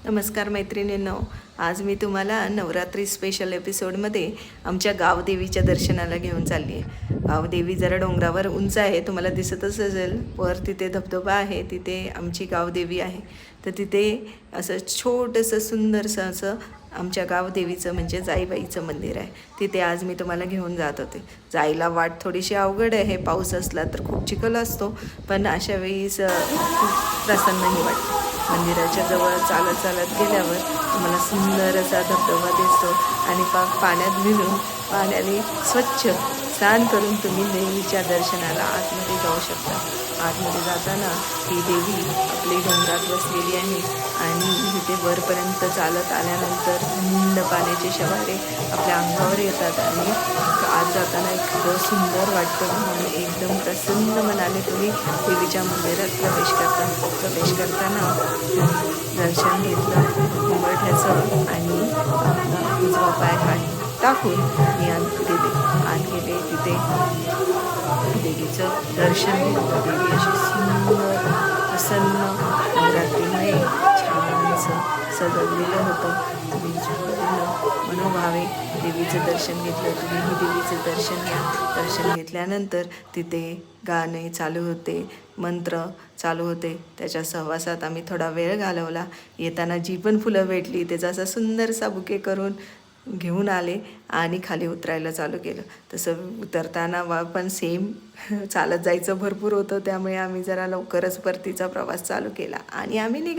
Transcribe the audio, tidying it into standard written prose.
नमस्कार मैत्रिणींनो, आज मी तुम्हाला नवरात्री स्पेशल एपिसोडमध्ये आमच्या गावदेवीच्या दर्शनाला घेऊन चालली आहे. गावदेवी जरा डोंगरावर उंच आहे, तुम्हाला दिसतच असेल. वर तिथे धबधबा आहे, तिथे आमची गावदेवी आहे. तर तिथे असं छोटंसं सुंदरसं असं आमच्या गावदेवीचं म्हणजे जाईबाईचं मंदिर आहे. तिथे आज मी तुम्हाला घेऊन जात होते. जायला वाट थोडीशी अवघड आहे, पाऊस असला तर खूप चिखल असतो, पण अशा वेळीस खूप प्रसन्नही वाटतं. मंदिराच्या जवळ चालत चालत गेल्यावर तुम्हाला सुंदर असा धबधबा दिसतो आणि पाण्यात भिजून पाण्याने स्वच्छ स्नान करून तुम्ही देवीच्या दर्शनाला आतमध्ये जाऊ शकता. आतमध्ये जाताना ही देवी आपली डोंगरात बसलेली आहे आणि तिथे वरपर्यंत चालत आल्यानंतर थंड पाण्याचे शवारे आपल्या अंगावर येतात आणि आत जाताना इतकं सुंदर वाटतं म्हणून एकदम प्रसन्न मनाने तुम्ही देवीच्या मंदिरात प्रवेश करताना दर्शन घेतलं उंबरठ्याचं आणि आपला उजवा पाय खाली टाकून मी आत गेले तिथे देवीचं दर्शन घेतलं. देवी अशी सुंदर प्रसन्न नवरात्रीमुळे छानसं सजवलेलं होतं. तुम्ही मनोभावे देवीचं दर्शन घेतलं. तुम्हीही देवीचं दर्शन घ्या. दर्शन घेतल्यानंतर तिथे गाणे चालू होते, मंत्र चालू होते. त्याच्या सहवासात आम्ही थोडा वेळ घालवला. येताना जी पण फुलं भेटली त्याचा असा सुंदरसा बुके करून घेऊन आले आणि खाली उतरायला चालू केलं. तसं उतरताना पण सेम चालत जायचं भरपूर होतं, त्यामुळे आम्ही जरा लवकरच परतीचा प्रवास चालू केला आणि आम्ही निघालो.